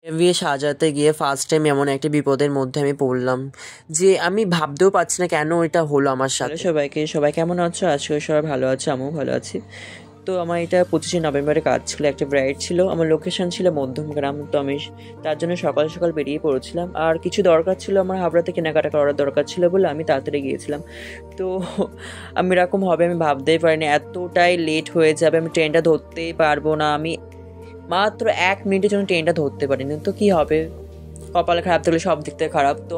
বিয়ে সাজাতে গিয়ে ফার্স্ট টাইম এমন একটা বিপদের মধ্যে আমি পড়লাম যে আমি ভাবতেও পারছি না কেন এটা হলো আমার সাথে। সবাই কেমন আছো? আজকে সবাই ভালো আছে, আমিও ভালো আছি। তো আমার এটা 25শে নভেম্বরে কাজ ছিল, একটা ব্রাইড ছিল, আমার লোকেশন ছিল মধ্যমগ্রাম। তো আমি তার জন্য সকাল সকাল বেরিয়ে পড়েছিলাম, আর কিছু দরকার ছিল, আমার হাবড়াতে কেনাকাটা করার দরকার ছিল বলে আমি তাড়াতাড়ি গিয়েছিলাম। তো আমি এরকম হবে আমি ভাবতেই পারিনি, এতটাই লেট হয়ে যাবে, আমি ট্রেনটা ধরতেই পারবো না। আমি মাত্র 1 মিনিটের জন্য ট্রেনটা ধরতে পারিনি, তো কী হবে, কপালে খারাপ থাকলে সব দিক থেকে খারাপ। তো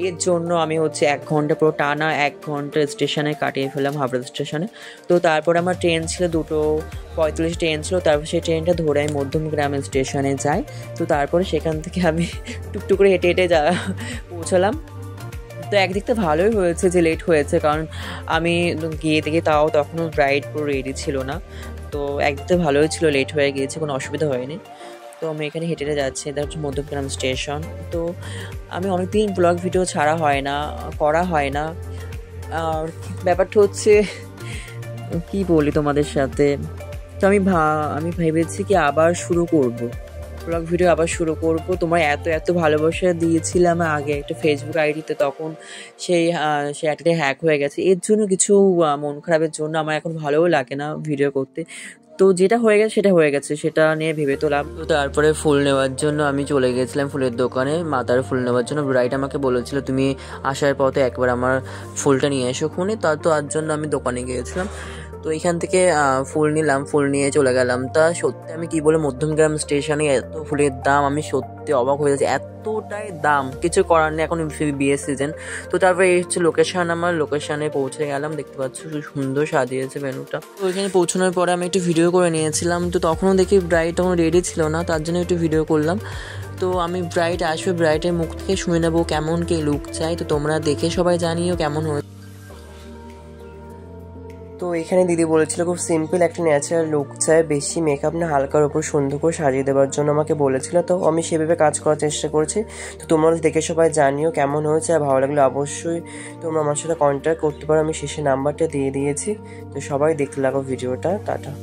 এর জন্য আমি 1 ঘন্টা, পুরো টানা 1 ঘন্টা স্টেশনে কাটিয়ে ফেললাম, হাবড়া স্টেশনে। তো তারপর আমার ট্রেন ছিল 2:45 ট্রেন ছিল, তারপর সেই ট্রেনটা ধরে আমি মধ্যমগ্রাম স্টেশনে যাই। তো তারপরে সেখান থেকে আমি টুকটুক করে হেঁটে হেঁটে পৌঁছালাম। তো একদিক থেকে ভালোই হয়েছে যে লেট হয়েছে, কারণ আমি গিয়ে দেখি তাও তখনও ব্রাইড পুরো রেডি ছিল না। তো একদিক থেকে ভালোই ছিল, লেট হয়ে গিয়েছে, কোনো অসুবিধা হয়নি। তো আমি এখানে হেঁটে হেঁটে যাচ্ছি, এটা হচ্ছে মধ্যমগ্রাম স্টেশন। তো আমি অনেকদিন ব্লগ ভিডিও ছাড়া হয় না, করা হয় না। আর ব্যাপারটা হচ্ছে কি বলি তোমাদের সাথে, তো আমি ভেবেছি কি আবার শুরু করব, ব্লগ ভিডিও আবার শুরু করব। তোমার এত এত ভালোবাসা দিয়েছিলাম আগে একটা ফেসবুক আইডিতে, তখন সেই আইডিটা হ্যাক হয়ে গেছে। এর জন্য কিছু মন খারাপের জন্য আমার এখন ভালোও লাগে না ভিডিও করতে। তো যেটা হয়ে গেছে সেটা হয়ে গেছে, সেটা নিয়ে ভেবে তো লাভ। তো তারপরে ফুল নেওয়ার জন্য আমি চলে গেছিলাম ফুলের দোকানে, মাতার ফুল নেওয়ার জন্য। ব্রাইড আমাকে বলেছিল তুমি আসার পথে একবার আমার ফুলটা নিয়ে এসো খুনে, তার জন্য আমি দোকানে গিয়েছিলাম। তো এখান থেকে ফুল নিলাম, ফুল নিয়ে চলে গেলাম। তা সত্যি আমি কি বলে, মধ্যমগ্রাম স্টেশনে এত ফুলের দাম, আমি সত্যি অবাক হয়ে যাচ্ছি, এতটাই দাম, কিছু করার নেই, এখন বিয়ের সিজন। তো তারপরে এই হচ্ছে লোকেশান, আমার লোকেশানে পৌঁছে গেলাম, দেখতে পাচ্ছ খুব সুন্দর সাজিয়েছে ভেন্যুটা। তো ওইখানে পৌঁছানোর পরে আমি একটু ভিডিও করে নিয়েছিলাম। তো তখনও দেখি ব্রাইড তখন রেডি ছিল না, তার জন্য একটু ভিডিও করলাম। তো আমি ব্রাইড আসবে, ব্রাইডের মুখ থেকে শুনে নেবো কেমন কে লুক চাই। তো তোমরা দেখে সবাই জানিও কেমন হয়েছে। তো এখানে দিদি বলেছিল খুব সিম্পল একটা ন্যাচারাল লুক চাই, বেশি মেকআপ না, হালকার উপর সুন্দর করে সাজিয়ে দেওয়ার জন্য আমাকে বলেছিল। তো আমি সেভাবে কাজ করার চেষ্টা করছি। তো তোমরা দেখে সবাই জানিও কেমন হয়েছে, আর ভালো লাগলে অবশ্যই তোমরা আমার সাথে কন্ট্যাক্ট করতে পারো, আমি শেষে নাম্বারটা দিয়ে দিয়েছি। তো সবাই দেখতে লাগো ভিডিওটা, টাটা।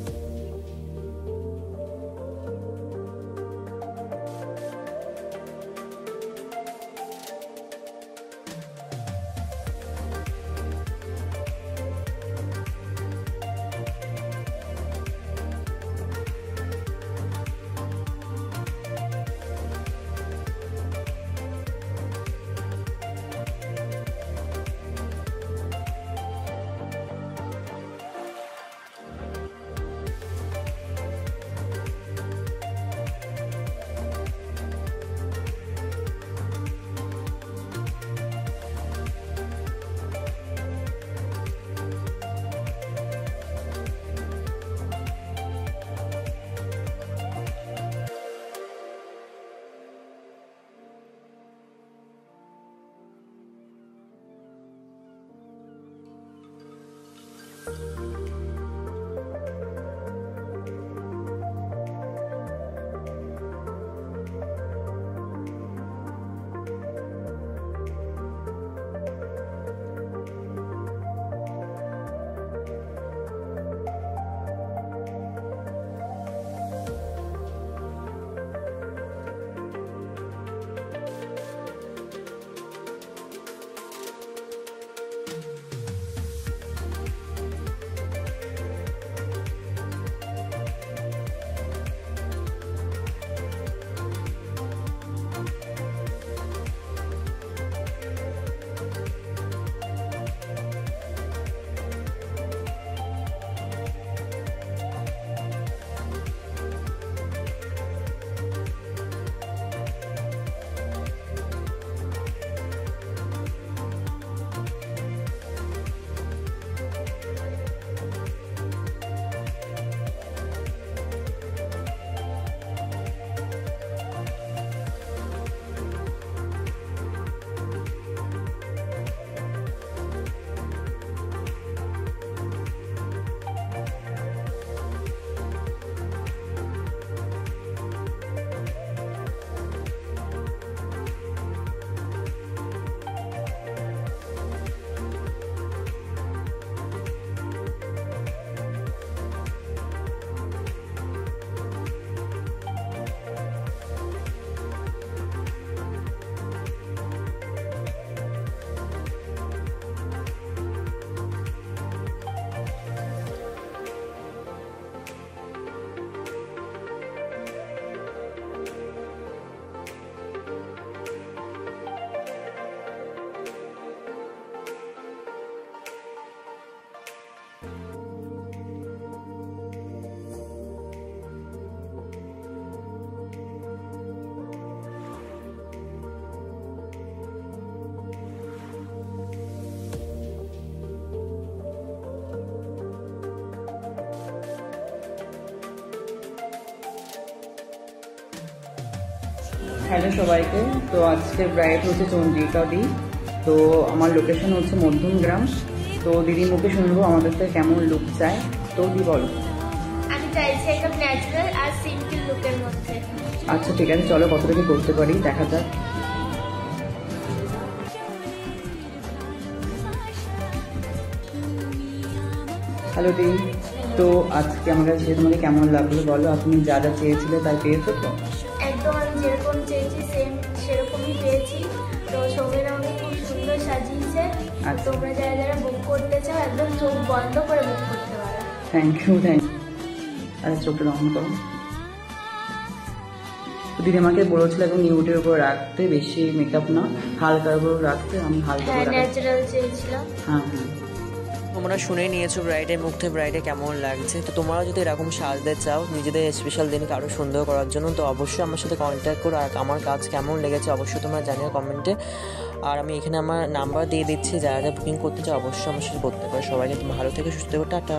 হ্যালো সবাইকে। তো আজকে ব্রাইড হচ্ছে চন্দ্রিকা দি। তো আমার লোকেশন হচ্ছে মধ্যমগ্রাম। তো দিদির মুখে শুনবো আমাদের থেকে কেমন লুক চাই। তো দি বলো। আমি চাইছি একদম ন্যাচারাল আর সিম্পল লুকের মধ্যে। আচ্ছা ঠিক আছে, চলো কতটুকু করতে পারি দেখা যাক। হ্যালো দি। তো আজকে আমার কাছে তোমাকে কেমন লাগলো বলো, আপনি যা যা চেয়েছিলে তাই পেয়েছো তো? একদম আমি যেরকম চেয়েছি সেরকমই পেয়েছি। তো সৌমিরা আমাকে খুব সুন্দর সাজিয়েছে। তোমরা যারা যারা বুক করতে চাও একদম চোখ বন্ধ করে বুক করতে পারো। Thank you. আরে চোখটা রহন করো। তো দিদি আমাকে বলেছিল এবং নিউডের উপর রাখতে, বেশি মেকআপ না, হালকার উপর রাখতে। আমি হালকা ন্যাচারাল চেয়েছিলাম। হ্যাঁ। তোমরা শুনে নিয়েছো ব্রাইডের মুখ থেকে ব্রাইডে কেমন লাগছে। তো তোমরা যদি এরকম সাজতে চাও নিজেদের স্পেশাল দিনকে আরও সুন্দর করার জন্য, তো অবশ্যই আমার সাথে কন্ট্যাক্ট করো। আর আমার কাজ কেমন লেগেছে অবশ্যই তোমরা জানিও কমেন্টে। আর আমি এখানে আমার নাম্বার দিয়ে দিচ্ছি, যারা যারা বুকিং করতে চাও অবশ্যই আমার সাথে করতে পারো। সবাইকে তুমি ভালো থেকে সুস্থ থাকো, টাটা।